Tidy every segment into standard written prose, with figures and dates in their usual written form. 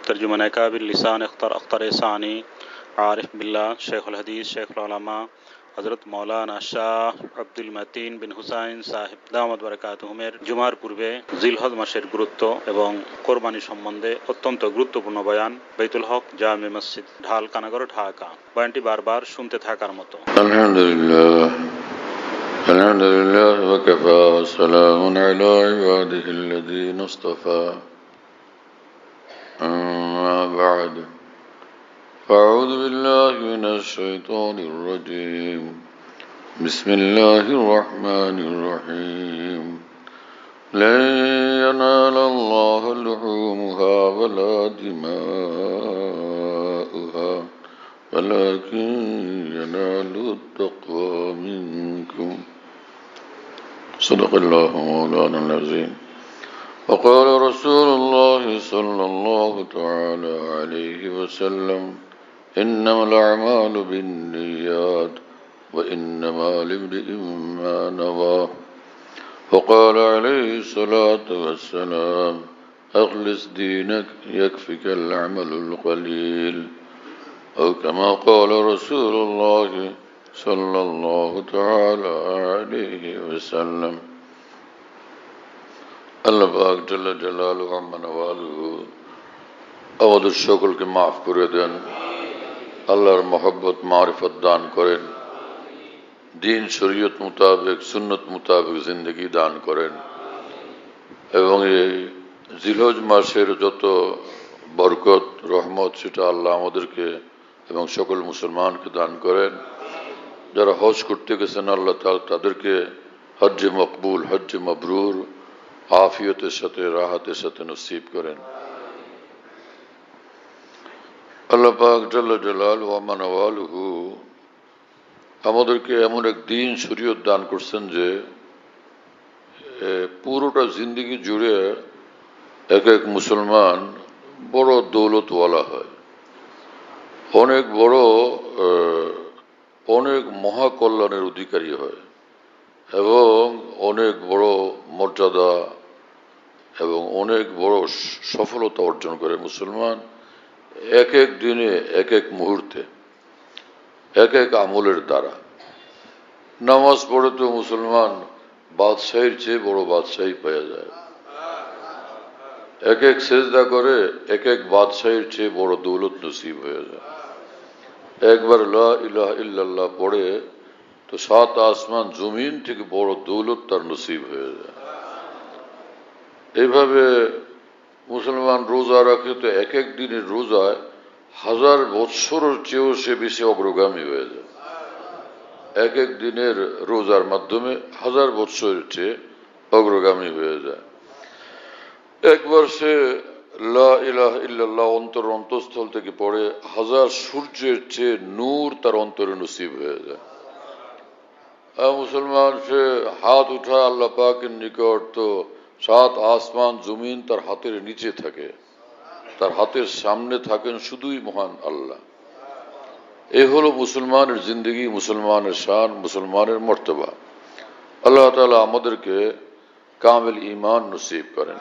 तर्जुमान काबिल लिसान अख्तर सानी आरिफ बिल्ला शेखुल हदीस शेखुल उलमा हजरत मौलाना शाह আব্দুল মতিন বিন হুসাইন সাহেব দামাত বারাকাতুহুমের জুমার পূর্বে জিলহজ মাসের গুরুত্ব এবং কোরবানি সম্বন্ধে অত্যন্ত গুরুত্বপূর্ণ বয়ান বাইতুল হক জামে মসজিদ ঢাল কানাগর ঢাকা। বয়ানটি বারবার শুনতে থাকার মতো। আলহামদুলিল্লাহ ওয়া কাফা সালামুন আলা ইবাদিহিল্লাযীনা ইসতাফা আম্মা বা'দ আউযু বিল্লাহি মিনাশ শাইতানির রাজীম বিসমিল্লাহির রহমানির রহিম লা ইয়ানালাল্লাহু লুহুমুহা ওয়ালা দিমাউহা ওয়ালাকিন ইয়ানালুত তাকওয়া মিনকুম সাদাকাল্লাহু মাওলানা আল-আযীম। وقال رسول الله صلى الله تعالى عليه وسلم إنما الأعمال بالنيات وإنما لامرئ ما نوى. وقال عليه الصلاة والسلام أخلص دينك يكفك العمل القليل، أو كما قال رسول الله صلى الله تعالى عليه وسلم. আল্লাহ পাক জাল্লা জালালুহু আম্মা নওয়ালুহু আমাদের সকলকে মাফ করে দেন, আল্লাহর মহব্বত মারিফত দান করেন, দিন শরীয়ত মোতাবেক সুন্নত মোতাবেক জিন্দগি দান করেন এবং এই জিলহজ মাসের যত বরকত রহমত সেটা আল্লাহ আমাদেরকে এবং সকল মুসলমানকে দান করেন। যারা হজ করতে গেছেন আল্লাহ তাআলা তাদেরকে হজ্জে মকবুল হজ্জে মাবরুর আফিয়তের সাথে রাহাতের সাথে নসিব করেন। আল্লাহ পাক জাল্লা জালালুহু ওয়া মানাওয়ালুহু আমাদেরকে এমন এক দিন শরীয়ত দান করছেন যে পুরোটা জিন্দেগি জুড়ে এক এক মুসলমান বড় দৌলতওয়ালা হয়, অনেক বড় অনেক মহাকল্যাণের অধিকারী হয় এবং অনেক বড় মর্যাদা এবং অনেক বড় সফলতা অর্জন করে মুসলমান এক এক দিনে এক এক মুহূর্তে এক এক আমলের দ্বারা। নামাজ পড়ে তো মুসলমান বাদশাহীর চেয়ে বড় বাদশাহী পাওয়া যায়, এক এক সেজদা করে এক এক বাদশাহীর চেয়ে বড় দৌলত নসিব হয়ে যায়। একবার লা ইলাহা ইল্লাল্লাহ পড়ে তো সাত আসমান জমিন থেকে বড় দৌলত তার নসিব হয়ে যায়। এইভাবে মুসলমান রোজা রাখে তো এক এক দিনের রোজায় 1000 বৎসরের চেয়েও সে বেশি অগ্রগামী হয়ে যায়। এক এক দিনের রোজার মাধ্যমে 1000 বৎসরের চেয়ে অগ্রগামী হয়ে যায়। একবার সে লা ইলাহা ইল্লাল্লাহ অন্তঃস্থল থেকে পড়ে 1000 সূর্যের চেয়ে নূর তার অন্তরে নসিব হয়ে যায়। মুসলমান সে হাত উঠায় আল্লাহ পাকের নিকট তো 7 আসমান জমিন তার হাতের নিচে থাকে, তার হাতের সামনে থাকেন শুধুই মহান আল্লাহ। এই হলো মুসলমানের জিন্দগি, মুসলমানের শান, মুসলমানের মর্তবা। আল্লাহ তাআলা আমাদেরকে কামিল ঈমান নসিব করেন,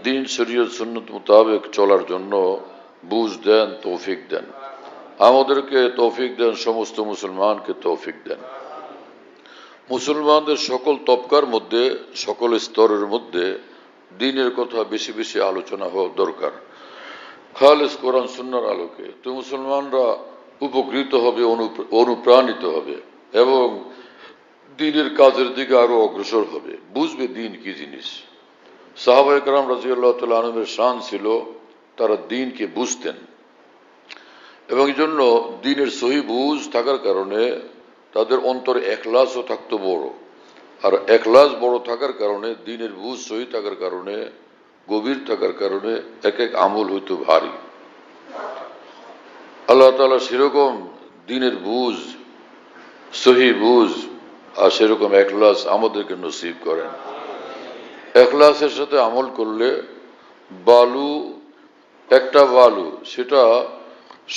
দিন শরীয়ত সুন্নত মোতাবেক চলার জন্য বুঝ দেন, তৌফিক দেন। আমাদেরকে তৌফিক দেন, সমস্ত মুসলমানকে তৌফিক দেন। মুসলমানদের সকল তবকার মধ্যে সকল স্তরের মধ্যে দ্বীনের কথা বেশি বেশি আলোচনা হওয়া দরকার, খালেস কোরআন সুন্নাহর আলোকে। তো মুসলমানরা উপকৃত হবে, অনুপ্রাণিত হবে এবং দ্বীনের কাজের দিকে আরো অগ্রসর হবে, বুঝবে দ্বীন কি জিনিস। সাহাবায়ে কেরাম রাদিয়াল্লাহু তাআলা আনহুমের শান ছিল তারা দ্বীনকে বুঝতেন এবং এই জন্য দ্বীনের সহি বুঝ থাকার কারণে তাদের অন্তরে ইখলাসও থাকতো বড়, আর ইখলাস বড় থাকার কারণে দ্বীনের বুঝ সহি থাকার কারণে গভীর থাকার কারণে এক এক আমল হইতো ভারী। আল্লাহ তাআলা সেরকম দ্বীনের বুঝ সহি বুঝ আর সেরকম ইখলাস আমাদেরকে নসিব করেন। ইখলাসের সাথে আমল করলে বালু, একটা বালু সেটা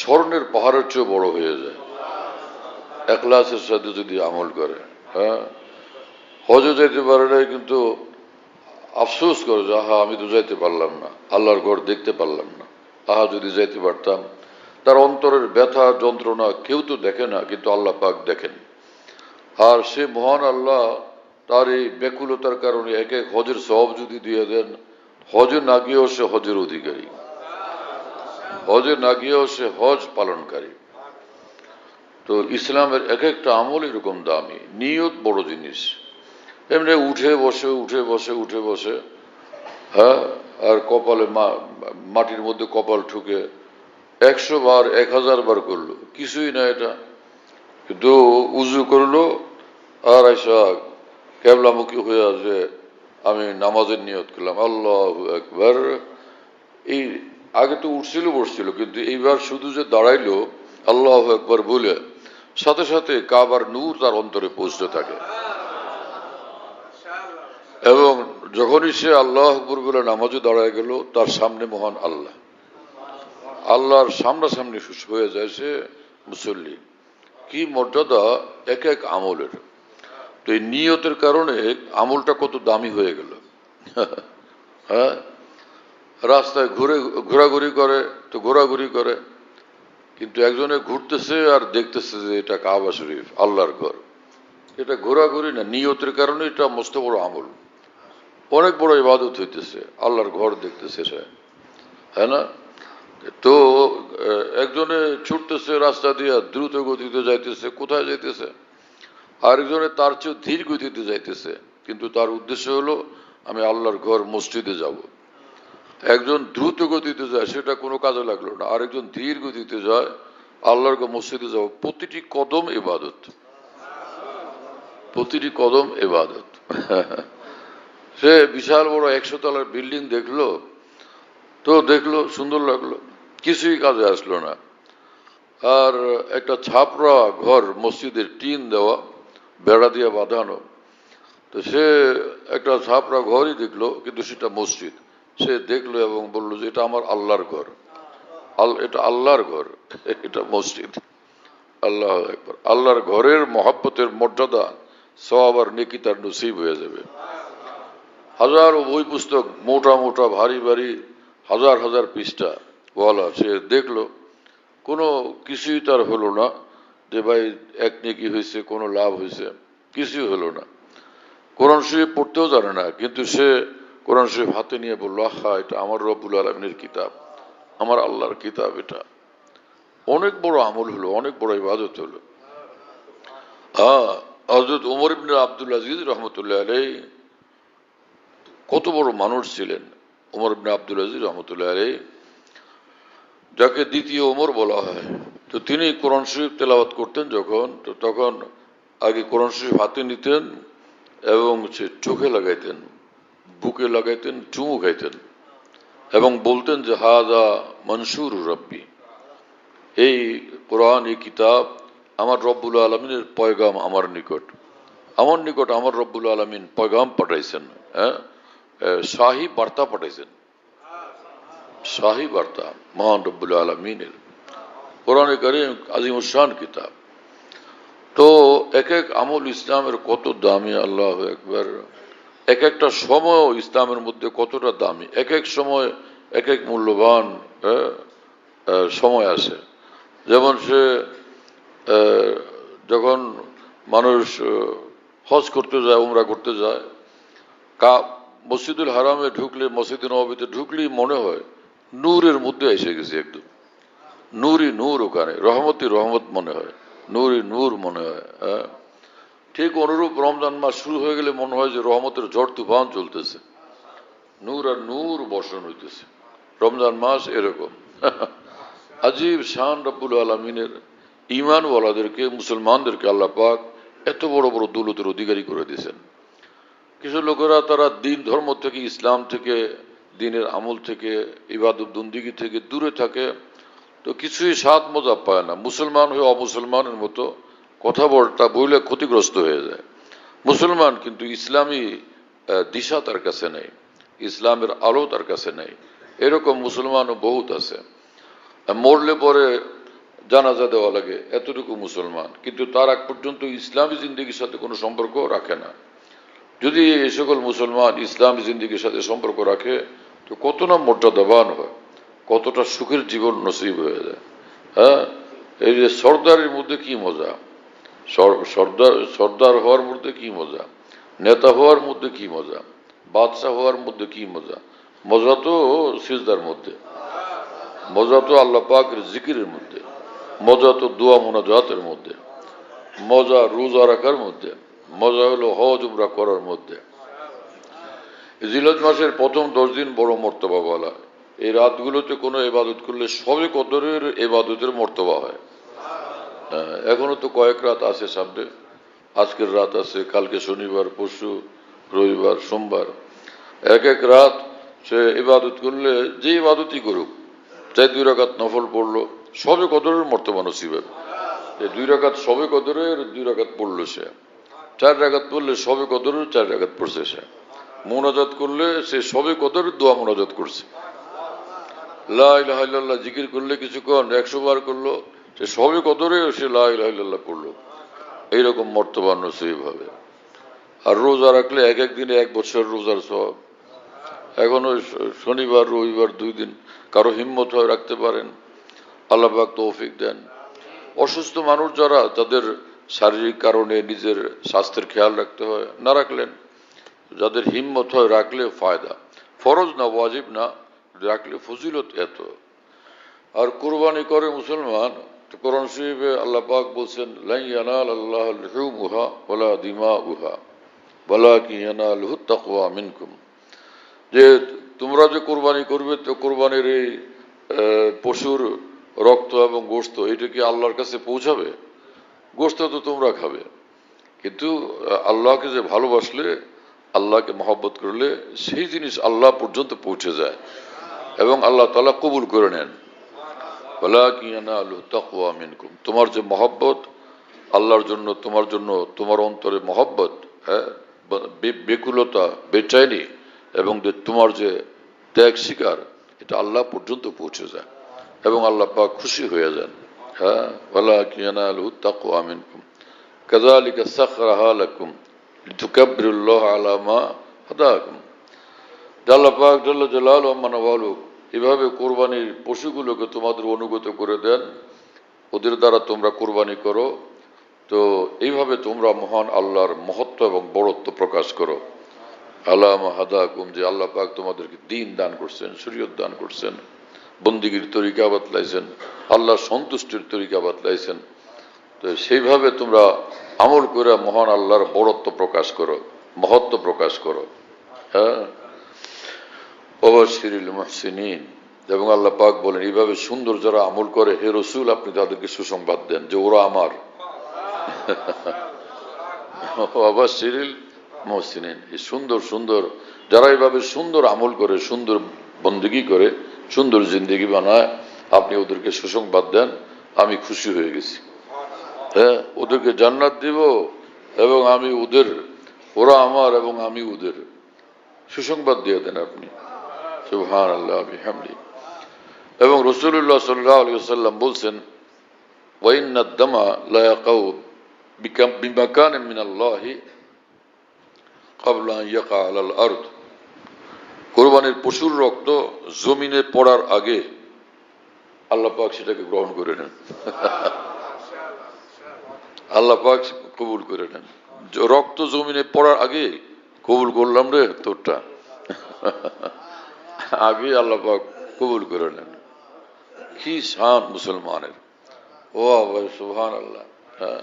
স্বর্ণের পাহাড়ের চেয়ে বড় হয়ে যায় ইখলাসের সাথে যদি আমল করে। হ্যাঁ, হজে যাইতে পারে নাই কিন্তু আফসোস করে যে হ্যাঁ আমি তো যাইতে পারলাম না, আল্লাহর ঘর দেখতে পারলাম না। যদি যাইতে পারতাম। তার অন্তরের ব্যথা যন্ত্রণা কেউ তো দেখে না, কিন্তু আল্লাহ পাক দেখেন। আর সে মহান আল্লাহ তার এই ব্যাকুলতার কারণে এক এক হজের সওয়াব যদি দিয়ে দেন, হজে না গিয়েও সে হজের অধিকারী, হজে না গিয়েও সে হজ পালনকারী। তো ইসলামের এক একটা আমল এরকম দামি। নিয়ত বড় জিনিস। এমনি উঠে বসে উঠে বসে উঠে বসে, হ্যাঁ, আর কপালে মাটির মধ্যে কপাল ঠুকে 100 বার 1000 বার করলো, কিছুই না এটা। কিন্তু উজু করলো আর আইসা কেবলামুখী হয়ে যে আমি নামাজের নিয়ত করলাম, আল্লাহু আকবার। এই আগে তো উঠছিল বসছিল, কিন্তু এইবার শুধু যে দাঁড়াইলো আল্লাহু আকবার বলে, সাথে সাথে কাবার নূর তার অন্তরে পৌঁছতে থাকে। এবং যখনই সে আল্লাহু আকবার বলে নামাজে দাঁড়ায় গেল, তার সামনে মহান আল্লাহ, আল্লাহর সামনাসামনি হয়ে যায় সে মুসল্লি। কি মর্যাদা এক এক আমলের। তো এই নিয়তের কারণে আমলটা কত দামি হয়ে গেল। হ্যাঁ, রাস্তায় ঘোরাঘুরি করে তো ঘোরাঘুরি করে, কিন্তু একজনে ঘুরতেছে আর দেখতেছে যে এটা কাবা শরীফ, আল্লাহর ঘর। এটা ঘোরাঘুরি না, নিয়তের কারণে এটা মস্ত বড় আমল, অনেক বড় ইবাদত হইতেছে, আল্লাহর ঘর দেখতেছে সে, হ্যাঁ না? তো একজনে ছুটতেছে রাস্তা দিয়ে, দ্রুত গতিতে যাইতেছে, কোথায় যাইতেছে? আরেকজনে তার চেয়ে ধীর গতিতে যাইতেছে, কিন্তু তার উদ্দেশ্য হলো আমি আল্লাহর ঘর মসজিদে যাব। একজন দ্রুত গতিতে যায়, সেটা কোনো কাজে লাগলো না। আরেকজন ধীর গতিতে যায়, আল্লাহর ঘর মসজিদে যাব। প্রতিটি কদম ইবাদত, প্রতিটি কদম ইবাদত। সে বিশাল বড় 100 তলার বিল্ডিং দেখলো, তো দেখলো সুন্দর লাগলো, কিছুই কাজে আসলো না। আর একটা ছাপড়া ঘর, মসজিদের টিন দেওয়া, বেড়া দিয়ে বাঁধানো, তো সে একটা ছাপড়া ঘরই দেখলো, কিন্তু সেটা মসজিদ। সে দেখলো এবং বলল যে এটা আমার আল্লাহর ঘর, এটা আল্লাহর ঘর, এটা মসজিদ। আল্লাহ একবার, আল্লাহর ঘরের মহব্বতের মর্যাদা, সওয়াব আর নেকি তার নসিব হয়ে যাবে। হাজারো বই পুস্তক, মোটা মোটা ভারী ভারী, হাজার হাজার পৃষ্ঠা ওয়ালা, সে দেখলো কোনো কিছুই তার হলো না, যে ভাই এক নেকি হয়েছে, কোনো লাভ হয়েছে, কিছুই হলো না। কোরআন শরীফ পড়তেও জানে না, কিন্তু সে কোরআন শরীফ হাতে নিয়ে বলল, আহা, এটা আমার রব্বুল আলামিনের কিতাব, আমার আল্লাহর কিতাব। এটা অনেক বড় আমল হলো, অনেক বড় ইবাদত হলো। হযরত ওমর ইবনে আব্দুল আজিজ রহমতুল্লাহ আলাইহি কত বড় মানুষ ছিলেন। ওমর ইবনে আব্দুল আজিজ রহমতুল্লাহ আলাইহি, যাকে দ্বিতীয় ওমর বলা হয়, তো তিনি কোরআন শরীফ তেলাওয়াত করতেন যখন, তো তখন আগে কোরআন শরীফ হাতে নিতেন এবং সে চোখে লাগাইতেন, বুকে লাগাইতেন, চুমু খাইতেন এবং বলতেন যে হাযা মনসুর রব্বি, এই কোরআন, এই কিতাব আমার রব্বুল আলামিনের পয়গাম আমার নিকট, আমার নিকট আমার রব্বুল আলামিন পয়গাম পাঠাইছেন। হ্যাঁ, শাহী বার্তা পাঠাইছেন, শাহী বার্তা মহান রব্বুল আলামিনের। কোরআনে কারীম আজিমুশ শান কিতাব। তো এক এক আমল ইসলামের কত দামি, আল্লাহু আকবার। এক একটা সময় ইসলামের মধ্যে কতটা দামি, এক এক সময় এক এক মূল্যবান সময় আসে। যেমন সে যখন মানুষ হজ করতে যায়, উমরা করতে যায়, মসজিদুল হারামে ঢুকলে, মসজিদে নববীতে ঢুকলেই মনে হয় নূরের মধ্যে এসে গেছে, একদম নূরই নূর, ওখানে রহমতি রহমত মনে হয়, নূরই নূর মনে হয়। হ্যাঁ, ঠিক অনুরূপ রমজান মাস শুরু হয়ে গেলে মনে হয় যে রহমতের ঝড় তুফান চলতেছে, নূর আর নূর বর্ষণ হইতেছে। রমজান মাস এরকম। আজীব শান রব্বুল আলামিনের। ঈমানওয়ালাদেরকে, মুসলমানদেরকে আল্লাহ পাক এত বড় বড় দৌলতের অধিকারী করে দিয়েছেন। কিছু লোকেরা তারা দিন ধর্ম থেকে, ইসলাম থেকে, দিনের আমল থেকে, ইবাদত বন্দেগী থেকে দূরে থাকে, তো কিছুই স্বাদ মজা পায় না। মুসলমান হয়ে অমুসলমানের মতো কথাবার্তা বইলে ক্ষতিগ্রস্ত হয়ে যায়। মুসলমান কিন্তু ইসলামী দিশা তার কাছে নেই, ইসলামের আলো তার কাছে নেই। এরকম মুসলমানও বহুত আছে। মরলে পরে জানাজা দেওয়া লাগে, এতটুকু মুসলমান, কিন্তু তার আগ পর্যন্ত ইসলামী জিন্দেগির সাথে কোনো সম্পর্ক রাখে না। যদি এই সকল মুসলমান ইসলামী জিন্দেগির সাথে সম্পর্ক রাখে, তো কত না মর্যাদাবান হয়, কতটা সুখের জীবন নসিব হয়ে যায়। হ্যাঁ, এই যে সর্দারের মধ্যে কি মজা, সর্দার হওয়ার মধ্যে কি মজা, নেতা হওয়ার মধ্যে কি মজা, বাদশাহ হওয়ার মধ্যে কি মজা। মজা তো সিজদার মধ্যে, মজা তো আল্লাহ পাকের জিকিরের মধ্যে, মজা তো দোয়া মোনাজাতের মধ্যে, মজা রোজা রাখার মধ্যে, মজা হলো হজ উমরা করার মধ্যে। জিলহজ মাসের প্রথম 10 দিন বড় মর্তবা বলা। এই রাতগুলোতে কোনো ইবাদত করলে সবে কদরের ইবাদতের মর্তবা হয়। এখনো তো কয়েক রাত আছে সামনে, আজকের রাত আছে, কালকে শনিবার, পরশু রবিবার, সোমবার। এক এক রাত সে ইবাদত করলে, যে ইবাদতই করুক, চাই 2 রাকাত নফল পড়লো, সবে কদরের মর্তবা নসিব হবে। 2 রাকাত সবে কদরের 2 রাকাত পড়লো সে, 4 রাকাত পড়লে সবে কদরের 4 রাকাত পড়ছে সে। মোনাজাত করলে সে সবে কদরের দোয়া মোনাজাত করছে। লা ইলাহা ইল্লাল্লাহ জিকির করলে কিছুক্ষণ 100 বার করলো, সে সবে কদরে সে লা ইলাহা ইল্লাল্লাহ পড়লো। এইরকম মর্তবা নসিব হবে। আর রোজা রাখলে এক এক দিনে 1 বছর রোজার সওয়াব। এখন ওই শনিবার রবিবার 2 দিন কারো হিম্মত হয় রাখতে পারেন, আল্লাহ পাক তৌফিক দেন। অসুস্থ মানুষ যারা, তাদের শারীরিক কারণে নিজের স্বাস্থ্যের খেয়াল রাখতে হয়, না রাখলেন। যাদের হিম্মত হয় রাখলে ফায়দা, ফরজ না, ওয়াজিব না, রাখলে ফজিলত এত। আর কুরবানি করে মুসলমান, কোরআন শরীফে আল্লাহ পাক বলছেন, লা ইয়ানাল আল্লাহ লুহুমুহা ওয়ালা দিমাউহা ওয়ালাকিন ইয়ানালুহুত তাকওয়া মিনকুম। যে তোমরা যে কোরবানি করবে, তো কোরবানির এই পশুর রক্ত এবং গোশত, এটা কি আল্লাহর কাছে পৌঁছাবে? গোশত তো তোমরা খাবে, কিন্তু আল্লাহকে যে ভালোবাসলে, আল্লাহকে মহব্বত করলে, সেই জিনিস আল্লাহ পর্যন্ত পৌঁছে যায় এবং আল্লাহ তাআলা কবুল করে নেন। ওয়ালাকিন ইয়ানালুহুত তাকওয়া মিনকুম। তোমার যে মহব্বত আল্লাহর জন্য, তোমার অন্তরে মহব্বত, হ্যাঁ, বেকুলতা, বেচাইনি, এবং তোমার যে ত্যাগ স্বীকার, এটা আল্লাহ পর্যন্ত পৌঁছে যায় এবং আল্লাহ পাক খুশি হয়ে যান। হ্যাঁ, ওয়ালাকিন ইয়ানালুহুত তাকওয়া মিনকুম কাযালিকা সাখরাহা লাকুম লিতুকাব্বিরুল্লাহা আলা মা হাদাকুম। আল্লাহ পাক জাল্লা জালালুহু ওয়া মানওয়ালু এভাবে কোরবানির পশুগুলোকে তোমাদের অনুগত করে দেন, ওদের দ্বারা তোমরা কোরবানি করো। তো এইভাবে তোমরা মহান আল্লাহর মহত্ব এবং বড়ত্ব প্রকাশ করো। আলা মা হাদাকুম, যে আল্লাহ পাক তোমাদেরকে দ্বীন দান করছেন, শরীয়ত দান করছেন, বন্দিগির তরিকা বাতলাইছেন, আল্লাহর সন্তুষ্টির তরিকা বাতলাইছেন। তো সেইভাবে তোমরা আমল করে মহান আল্লাহর বড়ত্ব প্রকাশ করো, মহত্ব প্রকাশ করো। হ্যাঁ, ওয়াবাশশিরিল মুহসিনিন। এবং আল্লাহ পাক বলেন, এইভাবে সুন্দর যারা আমল করে, হে রাসূল, আপনি তাদেরকে সুসংবাদ দেন যে ওরা আমার। ওয়াবাশশিরিল মুহসিনিন, এই সুন্দর সুন্দর যারা এইভাবে সুন্দর আমল করে, সুন্দর বন্দেগী করে, সুন্দর জিন্দেগি বানায়, আপনি ওদেরকে সুসংবাদ দেন, আমি খুশি হয়ে গেছি। হ্যাঁ, ওদেরকে জান্নাত দিব এবং আমি ওদের, ওরা আমার এবং আমি ওদের, সুসংবাদ দিয়ে দেন আপনি। সুবহানাল্লাহ বিহামদিহি। এবং রাসূলুল্লাহ সাল্লাল্লাহু আলাইহি ওয়াসাল্লাম বলছেন, ওয়া ইন্নাদ দামা লা ইয়াকাউ বিমাকানিন মিনাল্লাহি ক্বাবলা আন ইয়াকা আলাল আরদ। কুরবানির পশুর রক্ত জমিনে পড়ার আগে আল্লাহ পাক সেটাকে গ্রহণ করে নেন। আল্লাহ পাক কবুল করে নেন। রক্ত জমিনে পড়ার আগে কবুল করলাম রে তোরটা, আগে আল্লাহ পাক কবুল করে নেন। কি শান মুসলমানের! ও ভাই, সুবহানাল্লাহ। হ্যাঁ,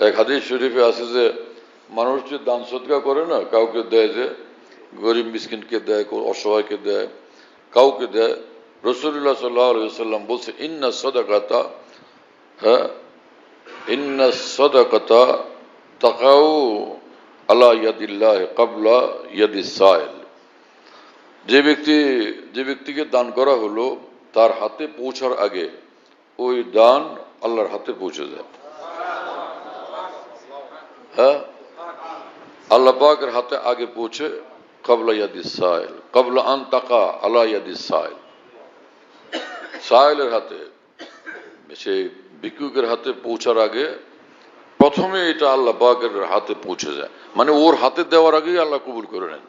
এক হাদিস শরীফে আছে যে মানুষ যে দান সদকা করে না, কাউকে দেয়, যে গরিব মিসকিনকে দেয়, অসহায়কে দেয়, কাউকে দেয়, রাসূলুল্লাহ সাল্লাল্লাহু আলাইহি ওয়াসাল্লাম বলছে, ইন্না সাদাকাতা, হ্যাঁ, ইন্না সাদাকাতা তাকাউ আলা ইয়াদিল্লাহি ক্বাবলা ইয়াদিস সাইল। যে ব্যক্তিকে দান করা হলো, তার হাতে পৌঁছার আগে ওই দান আল্লাহর হাতে পৌঁছে যায়। হ্যাঁ, আল্লাহ পাকের হাতে আগে পৌঁছে, ক্বাবলা ইয়াদিস সাইল, ক্বাবলা আন তাকা আলা ইয়াদিস সাইল। সাইলের হাতে, সেই ভিক্ষুকের হাতে পৌঁছার আগে প্রথমে এটা আল্লাহ পাকের হাতে পৌঁছে যায়, মানে ওর হাতে দেওয়ার আগেই আল্লাহ কবুল করে নেন।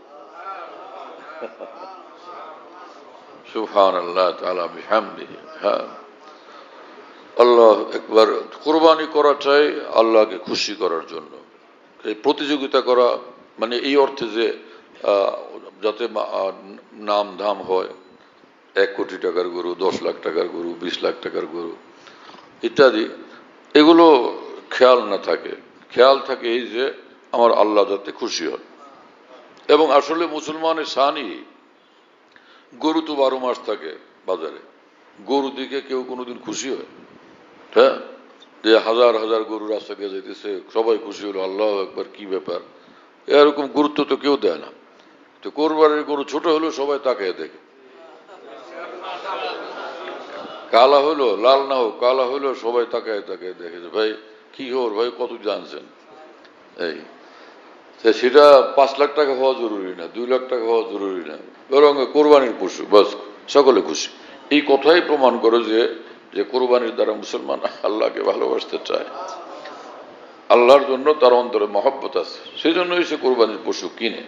সুবহানাল্লাহ তাআলা বিহামদিহি। হ্যাঁ, আল্লাহ একবার কুরবানি করা চাই আল্লাহকে খুশি করার জন্য। এই প্রতিযোগিতা করা মানে এই অর্থে যে যাতে নাম ধাম হয়, 1 কোটি টাকার গরু, 10 লাখ টাকার গরু, 20 লাখ টাকার গরু ইত্যাদি, এগুলো খেয়াল না থাকে। খেয়াল থাকে এই যে আমার আল্লাহ যাতে খুশি হন। এবং আসলে মুসলমানের শানই, গরু তো 12 মাস থাকে বাজারে, গরু দিকে কেউ কোনোদিন খুশি হয়? হ্যাঁ, যে হাজার হাজার গরু রাস্তা দিয়ে যেতেছে, সবাই খুশি হলো, আল্লাহ একবার কি ব্যাপার, এরকম গুরুত্ব তো কেউ দেয় না। তো কোরবানির গরু ছোট হলেও সবাই তাকিয়ে দেখে, কালা হলো লাল না হোক, কালা হলো সবাই তাকায় তাকায় দেখে যে ভাই কি খবর, ভাই কত জানছেন। এই সেটা 5 লাখ টাকা হওয়া জরুরি না, 2 লাখ টাকা হওয়া জরুরি না, বরং কোরবানির পশু বাস, সকলে খুশি। এই কথাই প্রমাণ করে যে যে কোরবানির দ্বারা মুসলমান আল্লাহকে ভালোবাসতে চায়, আল্লাহর জন্য তার অন্তরে মহব্বত আছে, সেই জন্যই সে কোরবানির পশু কিনে।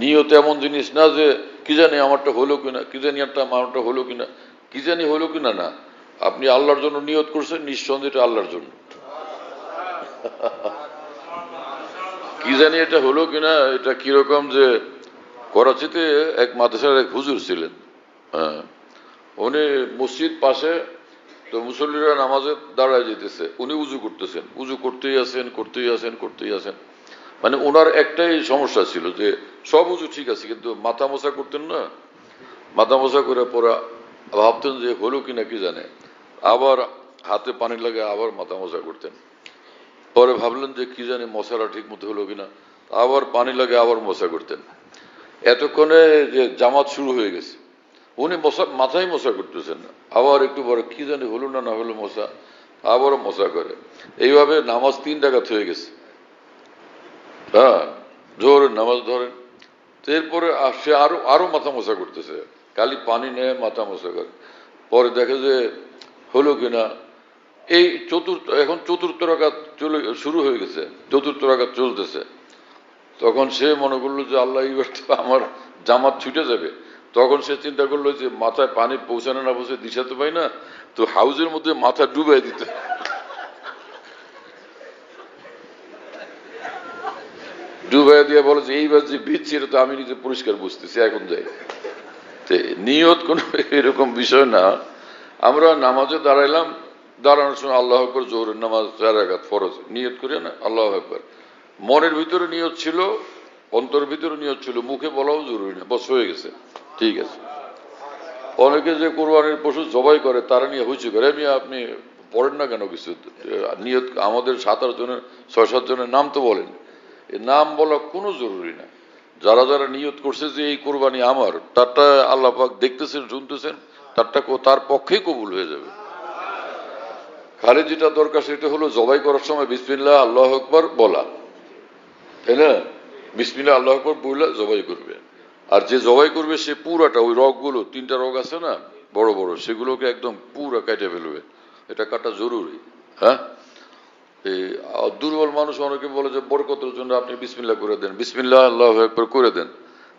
নিয়ত এমন জিনিস না যে কি জানি আমারটা হলো কিনা, কি জানি আমারটা হলো কিনা, কি জানি হলো কিনা, না, আপনি আল্লাহর জন্য নিয়ত করছেন, নিঃসন্দেহে এটা আল্লাহর জন্য। কি জানি এটা হলো কিনা, এটা কিরকম যে করাচিতে এক মাদ্রাসার এক হুজুর ছিলেন। হ্যাঁ, উনি মসজিদ পাশে, তো মুসল্লিরা নামাজে দাঁড়ায় যেতেছে, উনি উজু করতেছেন, উজু করতেই আছেন। মানে ওনার একটাই সমস্যা ছিল যে সব উজু ঠিক আছে, কিন্তু মাথা মোছা করতেন না, মাথা মোছা করে পরে ভাবতেন যে হলো কিনা কি জানে, আবার হাতে পানি লাগে আবার মাথা মোছা করতেন, পরে ভাবলেন যে কি জানি মশারা ঠিক মতো হলো কিনা, আবার পানি লাগে আবার মশা করতেন। এতক্ষণে যে জামাত শুরু হয়ে গেছে, উনি মাথায় মশা করতেছেন, আবার একটু পরে কি জানি হলো না হলো মশা, আবারও মশা করে। এইভাবে নামাজ 3 রাকাত হয়ে গেছে। হ্যাঁ, জোহরের নামাজ ধরেন, এরপরে সে আরো আরো মাথা মশা করতেছে, খালি পানি নেয় মাথা মশা করে, পরে দেখে যে হলো কিনা। এই এখন চতুর্থ রাকাত শুরু হয়ে গেছে, চতুর্থ রাকাত চলতেছে। তখন সে মনে করলো যে আল্লাহ এইবার তো আমার জামাত ছুটে যাবে। তখন সে চিন্তা করলো যে মাথায় পানি পৌঁছানো না পৌঁছে দিশা তো পাই না, তো হাউজের মধ্যে মাথা ডুবাই দিতে, ডুবাই দিয়ে বলে যে এইবার যে ভিজছি এটা তো আমি নিজে পরিষ্কার বুঝতেছি, এখন যাই। নিয়ত কোন এরকম বিষয় না। আমরা নামাজে দাঁড়াইলাম, দাঁড়ানোর সময় আল্লাহ আকবার, জোহরের নামাজ 4 রাকাত ফরজ, নিয়ত করি না আল্লাহ আকবার, মনের ভিতরে নিয়ত ছিল, অন্তরের ভিতরে নিয়ত ছিল, মুখে বলাও জরুরি না, বস হয়ে গেছে, ঠিক আছে। অনেকে যে কোরবানির পশু জবাই করে তারা নিয়ে হইচি করে, আপনি পড়েন না কেন কিছু নিয়ত? আমাদের 7-8 জনের 6-7 জনের নাম তো বলেন, এই নাম বলা কোনো জরুরি না। যারা যারা নিয়ত করছে যে এই কোরবানি আমার, তারটা আল্লাহ পাক দেখতেছেন শুনতেছেন, তারটা তার পক্ষেই কবুল হয়ে যাবে। খালি যেটা দরকার সেটা হলো জবাই করার সময় বিসমিল্লাহ আল্লাহু আকবার বলা, তাই না? বিসমিল্লাহ আল্লাহু আকবার বলে জবাই করবে। আর যে জবাই করবে সে পুরাটা, ওই রগগুলো 3টা রগ আছে না বড় বড়, সেগুলোকে একদম পুরা কেটে ফেলবে, এটা কাটা জরুরি। হ্যাঁ, এই দুর্বল মানুষ অনেকে বলে যে বরকতের জন্য আপনি বিসমিল্লাহ করে দেন, বিসমিল্লাহ আল্লাহু আকবার করে দেন,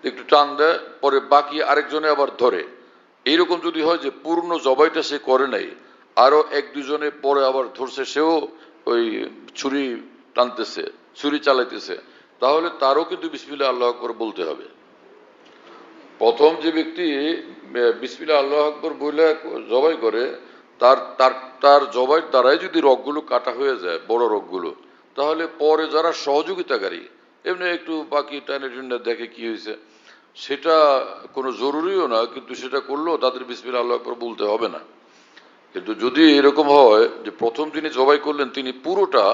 একটু টান দেয়, পরে বাকি আরেকজনে আবার ধরে। এইরকম যদি হয় যে পূর্ণ জবাইটা সে করে নাই, আরো 1-2 জনে পরে আবার ধরছে, সেও ওই ছুরি টানতেছে, ছুরি চালাইতেছে, তাহলে তারও কিন্তু বিসমিল্লাহ আল্লাহু আকবার বলতে হবে। প্রথম যে ব্যক্তি বিসমিল্লাহ আল্লাহু আকবার বলে জবাই করে, তার তার তার জবাই দ্বারাই যদি রগগুলো কাটা হয়ে যায়, বড় রগগুলো, তাহলে পরে যারা সহযোগিতাকারী এমনি একটু বাকি টানে টুনে দেখে কি হয়েছে, সেটা কোনো জরুরিও না, কিন্তু সেটা করলেও তাদের বিসমিল্লাহ আল্লাহু আকবার বলতে হবে না। কিন্তু যদি এরকম হয় যে প্রথম যিনি জবাই করলেন তিনি পুরোটা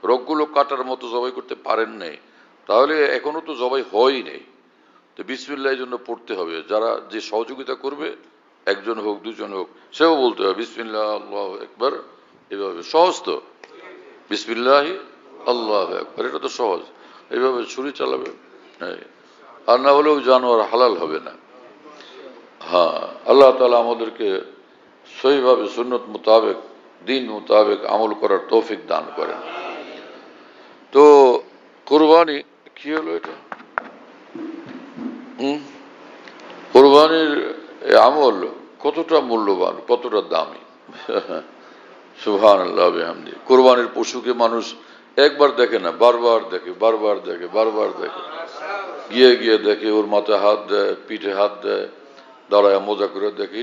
রগগুলো কাটার মতো জবাই করতে পারেন নাই, তাহলে এখনো তো জবাই হয়ই নেই। তো বিসমিল্লাহ এই জন্য পড়তে হবে, যারা যে সহযোগিতা করবে, 1 জন হোক 2 জন হোক, সেও বলতে হবে বিসমিল্লাহ আল্লাহু আকবার, এভাবে সহজ তো, বিসমিল্লাহ আল্লাহু আকবার, এটা তো সহজ, এইভাবে ছুরি চালাবে। আর না হলেও জানোয়ার হালাল হবে না। হ্যাঁ, আল্লাহ তাআলা আমাদেরকে সহিভাবে সুন্নত মোতাবেক, দিন মোতাবেক আমল করার তৌফিক দান করেন। তো কুরবানি কি হলো এটা? কোরবানির এই আমল কতটা মূল্যবান, কতটা দামি। সুবহানাল্লাহ বিহামদি। কোরবানির পশুকে মানুষ একবার দেখে না, বারবার দেখে, বারবার দেখে, বারবার দেখে, গিয়ে গিয়ে দেখে, ওর মাথায় হাত দেয়, পিঠে হাত দেয়, দাঁড়ায় মজা করে দেখে।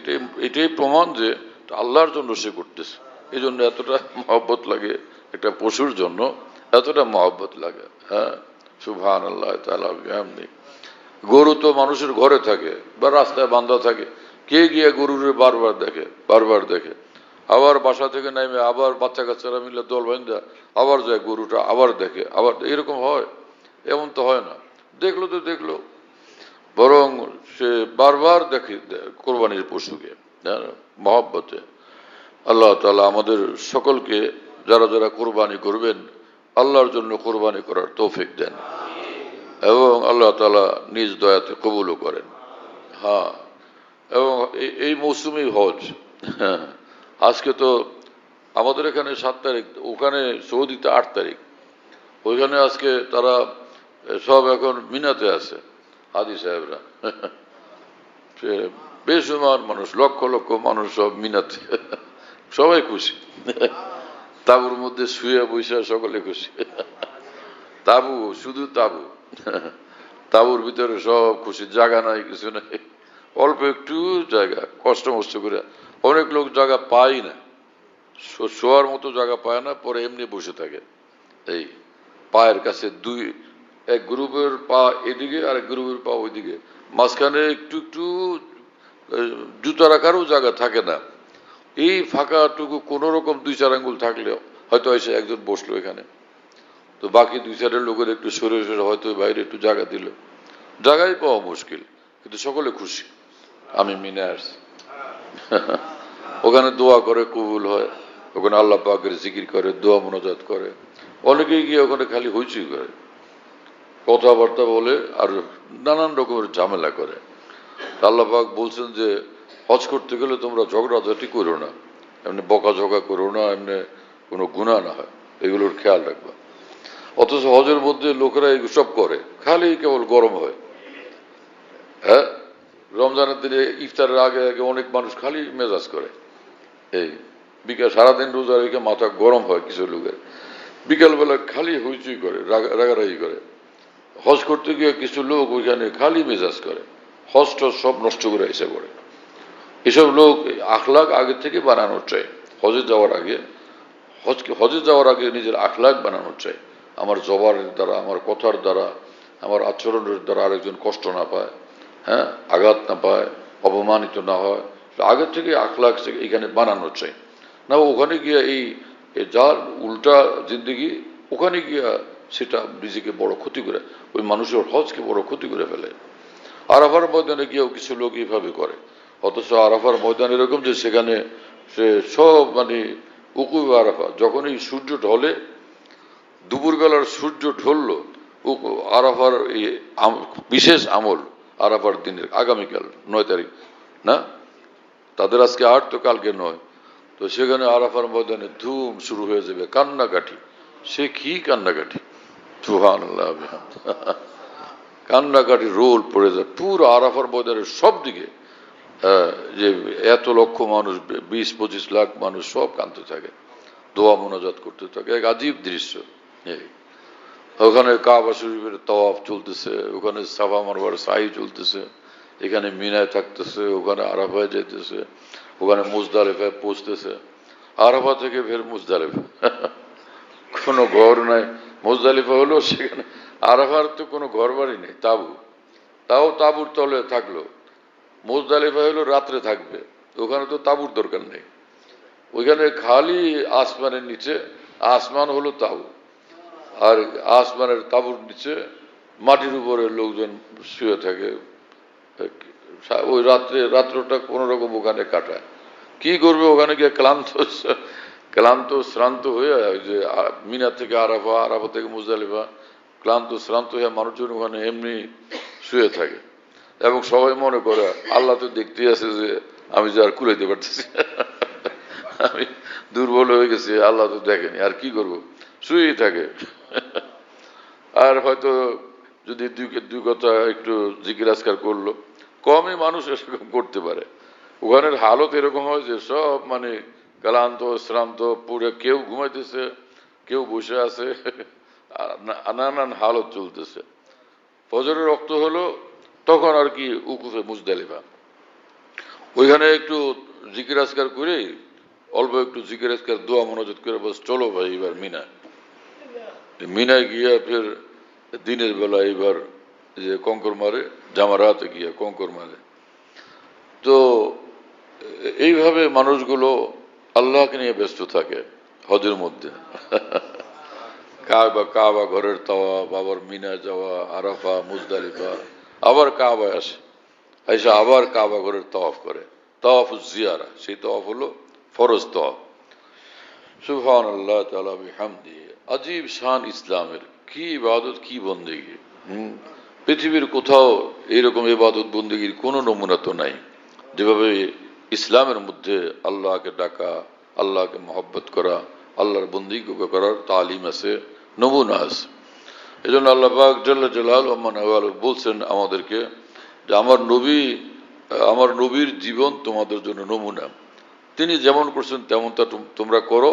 এটাই প্রমাণ যে আল্লাহর জন্য সে করতেছে। এই জন্য এতটা মহব্বত লাগে একটা পশুর জন্য, এতটা মহব্বত লাগে। হ্যাঁ, সুবহানাল্লাহ তাআলা বিহামদি। গরু তো মানুষের ঘরে থাকে বা রাস্তায় বাঁধা থাকে, কে গিয়ে গরুরে বারবার দেখে, বারবার দেখে, আবার বাসা থেকে নেমে আবার বাচ্চা কাচ্চারা মিলে দল বান্ধা আবার যায় গরুটা আবার দেখে, আবার এরকম হয়? এমন তো হয় না। দেখলো তো দেখলো, বরং সে বারবার দেখে কোরবানির পশুকে মহব্বতে। আল্লাহ তাআলা আমাদের সকলকে যারা যারা কোরবানি করবেন আল্লাহর জন্য কোরবানি করার তৌফিক দেন এবং আল্লাহ তাআলা নিজ দয়াতে কবুলও করেন। হ্যাঁ, এবং এই মৌসুমি হজ। হ্যাঁ, আজকে তো আমাদের এখানে 7 তারিখ, ওখানে সৌদিতে 8 তারিখ। ওইখানে আজকে তারা সব এখন মিনাতে আছে, হাজি সাহেবরা। সে বেসুমার মানুষ, লক্ষ লক্ষ মানুষ সব মিনাতে, সবাই খুশি। তাবুর মধ্যে শুয়ে বসে সকলে খুশি। তাবু, শুধু তাবু, তাবুর ভিতরে সব খুশি, জায়গা নাই, কিছু নাই, অল্প একটু জায়গা, কষ্ট মষ্ট করে। অনেক লোক জায়গা পায় না, শোয়ার মতো জায়গা পায় না, পরে এমনি বসে থাকে। এই পায়ের কাছে এক গ্রুপের পা এদিকে আর এক গ্রুপের পা ওইদিকে, মাঝখানে একটু একটু জুতা রাখারও জায়গা থাকে না। এই ফাঁকাটুকু কোন রকম 2-4 আঙ্গুল থাকলে হয়তো এসে একজন বসলো এখানে, তো বাকি 2-4 লোকের একটু সরে সরে হয়তো বাইরে একটু জায়গা দিল। জায়গায় পাওয়া মুশকিল, কিন্তু সকলে খুশি আমি মিনে আসছি। ওখানে দোয়া করে, কবুল হয়। ওখানে আল্লাহ পাকের জিকির করে, দোয়া মোনাজাত করে। অনেকেই গিয়ে ওখানে খালি হইচই করে, কথাবার্তা বলে আর নানান রকমের ঝামেলা করে। আল্লাহ পাক বলছেন যে হজ করতে গেলে তোমরা ঝগড়াঝাটি করো না, এমনি বকাঝকা করো না, এমনি কোনো গুনাহ না হয়, এগুলোর খেয়াল রাখবা। অথচ হজের মধ্যে লোকেরা সব করে, খালি কেবল গরম হয়। হ্যাঁ, রমজানের দিনে ইফতারের আগে আগে অনেক মানুষ খালি মেজাজ করে। এই বিকাল সারাদিন রোজা রেখে মাথা গরম হয় কিছু লোকের, বিকালবেলা খালি হইচই করে, রাগারাগি করে। হজ করতে গিয়ে কিছু লোক ওইখানে খালি মেজাজ করে, হজ টজ সব নষ্ট করে এসে পড়ে। এসব লোক আখলাক আগে থেকে বানানোর চাই। হজে যাওয়ার আগে, হজে যাওয়ার আগে নিজের আখলাক বানানোর চাই। আমার জবানের দ্বারা, আমার কথার দ্বারা, আমার আচরণের দ্বারা আরেকজন কষ্ট না পায়, হ্যাঁ, আঘাত না পায়, অপমানিত না হয়, আগে থেকে আখলাক এখানে বানানোর চাই। না ওখানে গিয়া এই যার উল্টা জিন্দগি, ওখানে গিয়া সেটা নিজেকে বড় ক্ষতি করে, ওই মানুষের হজকে বড় ক্ষতি করে ফেলে। আরাফার ময়দানে গিয়েও কিছু লোক এইভাবে করে। অথচ আরাফার ময়দান এরকম যে সেখানে সে সব উকুব আরাফা, যখনই সূর্য ঢলে, দুপুরবেলার সূর্য ঢললো, আরাফার এই বিশেষ আমল, আরাফার দিনের আগামীকাল 9 তারিখ না, তাদের আজকে 8 তো কালকে 9, তো সেখানে আরাফার ময়দানে ধুম শুরু হয়ে যাবে কান্নাকাটি। সে কি কান্নাকাটি, সুবহানাল্লাহ, কান্নাকাটি রোল পড়ে যায় পুরো আরাফার ময়দানের সব দিকে। যে এত লক্ষ মানুষ, 20-25 লাখ মানুষ সব কাঁদতে থাকে, দোয়া মোনাজাত করতে থাকে, এক আজীব দৃশ্য। ওখানে কাবা শরীফের তাওয়াফ চলতেছে, ওখানে সাফা মারওয়ার সাই চলতেছে, এখানে মিনায় থাকতেছে, ওখানে আরাফায় যেতেছে, ওখানে মুজদালিফায় পৌঁছতেছে, আরাফা থেকে ফের মুজদালিফা। কোনো ঘর নাই, মুজদালিফা হলো সেখানে, আরাফার তো কোনো ঘর বাড়ি নেই, তাও তাঁবুর তলে থাকলো। মুজদালিফা হলো রাত্রে থাকবে, ওখানে তো তাঁবুর দরকার নেই, ওইখানে খালি আসমানের নিচে, আসমান হলো তাঁবু, আর আসমানের তাঁবুর নিচে মাটির উপরে লোকজন শুয়ে থাকে। ওই রাত্রটা কোন রকম ওখানে কাটায়। কি করবে ওখানে গিয়ে ক্লান্ত শ্রান্ত হয়ে, যে মিনা থেকে আরাফা, আরাফা থেকে মুজদালিফা, ক্লান্ত শ্রান্ত হয়ে মানুষজন ওখানে এমনি শুয়ে থাকে এবং সবাই মনে করে আল্লাহ তো দেখতেই আছে যে আমি যে আর কুলাইতে পারতেছি, আমি দুর্বল হয়ে গেছি, আল্লাহ তো দেখেনি, আর কি করব, শুয়েই থাকে। আর হয়তো যদি দুই কথা একটু জিকির আজকার করলো, কমই মানুষ এরকম করতে পারে। ওখানের হালত এরকম হয় যে সব মানে ক্লান্ত শ্রান্ত পুরো, কেউ ঘুমাইতেছে, কেউ বসে আছে, নানান হালত চলতেছে। ফজরের রক্ত হলো তখন আর কি উকুফে মুজদালিফা, ওইখানে একটু জিকির আজকার করে, অল্প একটু জিকির আজকার দোয়া মনোযোগ করে বস চলো ভাই এবার মিনায় গিয়া ফের দিনের বেলা এবার যে কঙ্কর মারে, জামারাতে গিয়া কঙ্কর মারে। তো এইভাবে মানুষগুলো আল্লাহকে নিয়ে ব্যস্ত থাকে হজের মধ্যে। কাবা ঘরের তাওয়াফ, আবার মিনা যাওয়া, আরাফা, মুজদালিফা, আবার কাবায় আসে, আইসা আবার কাবা ঘরের তাওয়াফ করে, তাওয়াফ জিয়ারা। সেই তাওয়াফ হলো ফরজ তাওয়াফ। সুবহানাল্লাহ তাআলা বিহামদিহি। আজীব শান ইসলামের, কি ইবাদত, কি বন্দেগী। পৃথিবীর কোথাও এইরকম ইবাদত বন্দেগীর কোনো নমুনা তো নাই। যেভাবে ইসলামের মধ্যে আল্লাহকে ডাকা, আল্লাহকে মহব্বত করা, আল্লাহর বন্দেগী করার তালিম আছে, নমুনা আছে। এই জন্য আল্লাহ পাক জাল্লা জালালুহু ওয়া মানওয়ালুহু বলছেন আমাদেরকে যে আমার নবীর জীবন তোমাদের জন্য নমুনা। তিনি যেমন করছেন তেমন তা তোমরা করো,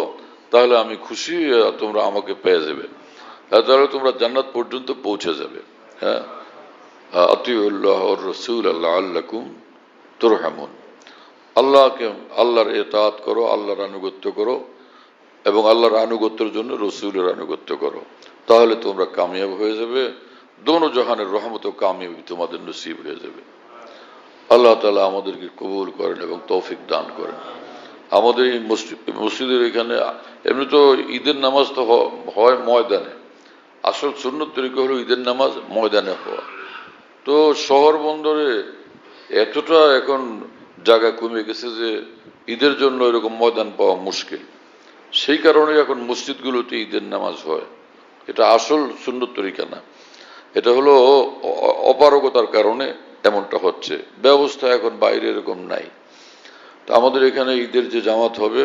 তাহলে আমি খুশি, তোমরা আমাকে পেয়ে যাবে, তাহলে তোমরা জান্নাত পর্যন্ত পৌঁছে যাবে। হ্যাঁ, আতিউল্লাহ ওয়ার রাসূল লাআল্লাকুম তুরহামুন। আল্লাহর ইতাআত করো, আল্লাহর আনুগত্য করো, এবং আল্লাহর আনুগত্যের জন্য রসুলের আনুগত্য করো, তাহলে তোমরা কামিয়াব হয়ে যাবে। দোনো জাহানের রহমত ও কামিয়াবি তোমাদের নসিব হয়ে যাবে। আল্লাহ তাআলা আমাদেরকে কবুল করেন এবং তৌফিক দান করেন। আমাদের এই মসজিদের এখানে এমনি তো ঈদের নামাজ তো হয় ময়দানে, আসল সুন্নত তরিকা হলো ঈদের নামাজ ময়দানে হওয়া। তো শহর বন্দরে এতটা এখন জায়গা কমে গেছে যে ঈদের জন্য এরকম ময়দান পাওয়া মুশকিল। সেই কারণে এখন মসজিদগুলোতে ঈদের নামাজ হয়। এটা আসল সুন্নত তরিকা না, এটা হলো অপারগতার কারণে এমনটা হচ্ছে। ব্যবস্থা এখন বাইরে এরকম নাই। তা আমাদের এখানে ঈদের যে জামাত হবে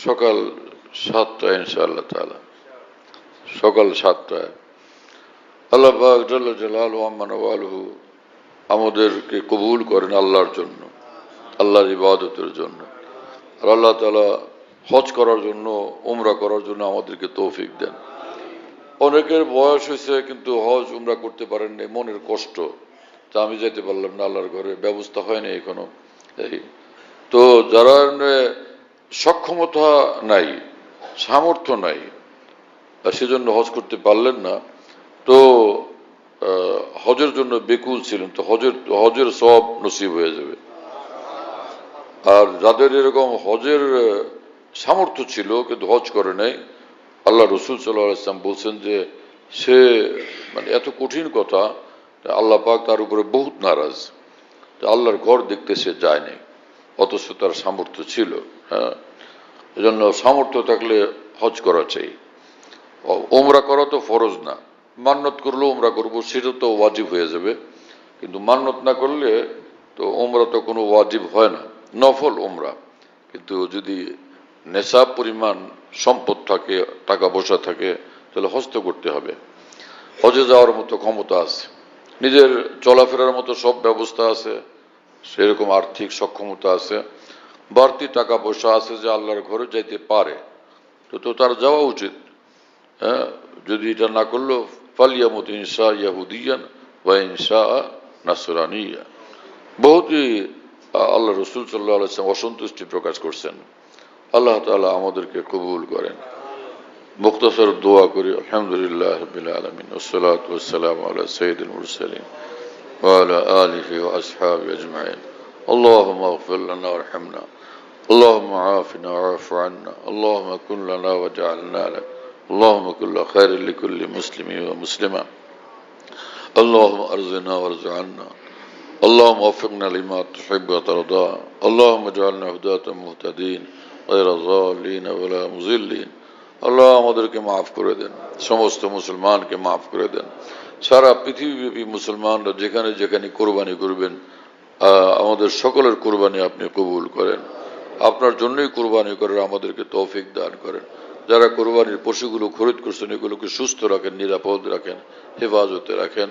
সকাল 7টায় ইনশাআল্লাহ তাআলা, সকাল 7টায়। আল্লাহ পাক জাল্লা জালালুহু ওয়া মানওয়ালুহু আমাদেরকে কবুল করেন আল্লাহর জন্য, আল্লাহর ইবাদতের জন্য। আর আল্লাহ তাআলা হজ করার জন্য, উমরা করার জন্য আমাদেরকে তৌফিক দেন। অনেকের বয়স হয়েছে কিন্তু হজ উমরা করতে পারেন নাই, মনের কষ্ট, তা আমি যেতে পারলাম না, আল্লাহর ঘরে ব্যবস্থা হয়নি এখনো। এই তো যারা সক্ষমতা নাই, সামর্থ্য নাই, সেজন্য হজ করতে পারলেন না, তো হজের জন্য বেকুল ছিলেন, তো হজের সওয়াব নসিব হয়ে যাবে। আর যাদের এরকম হজের সামর্থ্য ছিল কিন্তু হজ করে নাই, আল্লাহ রসুল সাল্লাল্লাহু আলাইহি ওয়াসাল্লাম বলছেন যে সে মানে এত কঠিন কথা, আল্লাহ পাক তার উপরে বহুত নারাজ, আল্লাহর ঘর দেখতে সে যায়নি, অথচ তার সামর্থ্য ছিল। হ্যাঁ, এজন্য সামর্থ্য থাকলে হজ করা চাই। উমরা করা তো ফরজ না, মান্নত করলেও উমরা করবো সেটা তো ওয়াজিব হয়ে যাবে, কিন্তু মান্নত না করলে তো উমরা তো কোনো ওয়াজিব হয় না, নফল উমরা। কিন্তু যদি নেশাব পরিমাণ সম্পদ থাকে, টাকা পয়সা থাকে, তাহলে হজ তো করতে হবে। হজে যাওয়ার মতো ক্ষমতা আছে, নিজের চলাফেরার মতো সব ব্যবস্থা আছে, সেরকম আর্থিক সক্ষমতা আছে, বাড়তি টাকা পয়সা আছে যে আল্লাহর ঘরে যাইতে পারে, তো তার যাওয়া উচিত। হ্যাঁ, যদি এটা না করলো ফালিয়ামুত ইনশা ইয়াহুদিয়ান বা ইনশা নাসরানিয়া। বহুতই আল্লাহ রসুল সাল্লাল্লাহু আলাইহি ওয়াসাল্লাম অসন্তুষ্টি প্রকাশ করছেন। আল্লাহ তাআলা আমাদেরকে কবুল করেন। মুখতাসর দোয়া করি, আলহামদুলিল্লাহ রাব্বিল আলামিন, ওয়াসসালাতু ওয়াসসালামু আলা সাইয়্যিদিল মুরসালিন ওয়া আলা আলিহি ওয়া আসহাবিহি আজমাইন। আল্লাহুম্মা ইগফির লানা ওয়ারহামনা, আল্লাহুম্মা আফিনা ওয়া'ফু আন্না, আল্লাহুম্মা কুন লানা ওয়াজআলনা লাক, আল্লাহুম্মা কুল খায়রিন লিকুল্লি মুসলিমিন ওয়া মুসলিমা, আল্লাহুম্মা আরজিনা ওয়ারজু'আন্না, اللهم وفقنا لما تحب وترضى، اللهم اجعلنا هداة مهتدين غير ضالين ولا مضلين। আল্লাহ আমাদেরকে মাফ করে দেন, সমস্ত মুসলমানকে মাফ করে দেন। সারা পৃথিবীব্যাপী মুসলমানরা যেখানে যেখানে কোরবানি করবেন, আমাদের সকলের কোরবানি আপনি কবুল করেন। আপনার জন্যই কোরবানি করেন, আমাদেরকে তৌফিক দান করেন। যারা কোরবানির পশুগুলো খরিদ করছেন এগুলোকে সুস্থ রাখেন, নিরাপদ রাখেন, হেফাজতে রাখেন।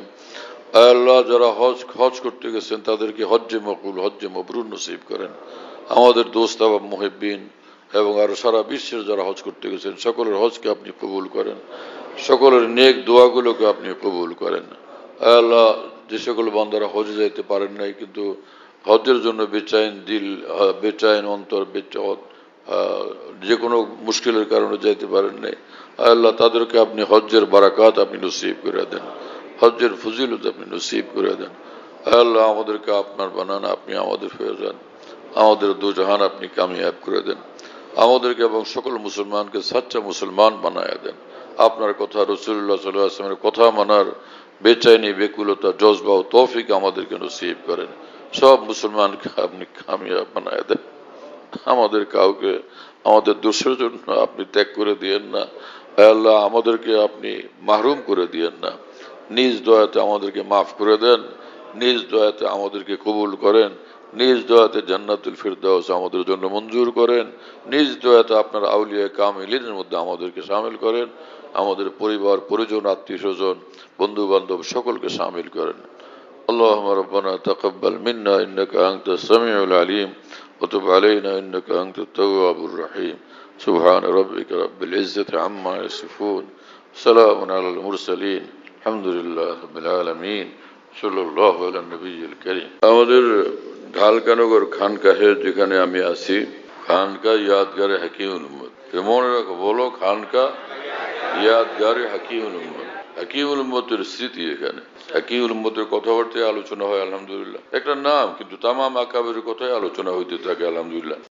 আয় আল্লাহ, যারা হজ করতে গেছেন তাদেরকে হজ্জে মকবুল, হজ্জে মবরুর নসিব করেন। আমাদের দোস্ত এবং মুহিব্বিন এবং আরো সারা বিশ্বের যারা হজ করতে গেছেন সকলের হজকে আপনি কবুল করেন, সকলের নেক দোয়াগুলোকে আপনি কবুল করেন। আয় আল্লাহ, যে সকল বান্দারা হজে যাইতে পারেন নাই কিন্তু হজের জন্য বেচাইন দিল, বেচাইন অন্তর, যে কোনো মুশকিলের কারণে যাইতে পারেন নাই, আয় আল্লাহ তাদেরকে আপনি হজ্জের বারাকাত আপনি নসিব করে দেন, হজ্জের ফজিলত আপনি নসিব করে দেন। আয় আল্লাহ, আমাদেরকে আপনার বানান, আপনি আমাদের হয়ে যান, আমাদের দুজাহান আপনি কামিয়াব করে দেন, আমাদেরকে এবং সকল মুসলমানকে সাচ্চা মুসলমান বানায়া দেন। আপনার কথা, রাসূলুল্লাহ সাল্লাল্লাহু আলাইহি ওয়াসাল্লামের কথা মানার বেচাইনি, বেকুলতা, জজবা ও তৌফিক আমাদেরকে নসিব করেন। সব মুসলমানকে আপনি কামিয়াব বানায়া দেন। আমাদের কাউকে আমাদের দোষের জন্য আপনি ত্যাগ করে দিয়েন না। আয় আল্লাহ, আমাদেরকে আপনি মাহরুম করে দিয়েন না। নিজ দয়াতে আমাদেরকে মাফ করে দেন, নিজ দয়াতে আমাদেরকে কবুল করেন, নিজ দয়াতে জান্নাতুল ফিরদাউস আমাদের জন্য মঞ্জুর করেন, নিজ দয়াতে আপনার আউলিয়া কামিলিনের মধ্যে আমাদেরকে শামিল করেন, আমাদের পরিবার পরিজন, আত্মীয় স্বজন, বন্ধু বান্ধব সকলকে শামিল করেন। اللهم ربنا تقبل منا إنك أنت السميع العليم وتب علينا إنك أنت التواب الرحيم. سبحان ربك رب العزة عما يصفون، سلام على المرسلين، الحمد لله رب العالمين، صلى الله على النبي الكريم. আমাদের ঢালকানগর খানকাহে যেখানে আমি আছি, খানকা ইয়াদগারে হাকিমুল উম্মত, মনে রাখো, বলো খানকা ইয়াদগারে হাকিমুল উম্মত। হাকিমুল উম্মতের স্মৃতি এখানে, হাকিমুল উম্মতের কথাবার্তায় আলোচনা হয় আলহামদুলিল্লাহ, একটা নাম, কিন্তু তামাম আকাবের কথাই আলোচনা হইতে থাকে আলহামদুলিল্লাহ।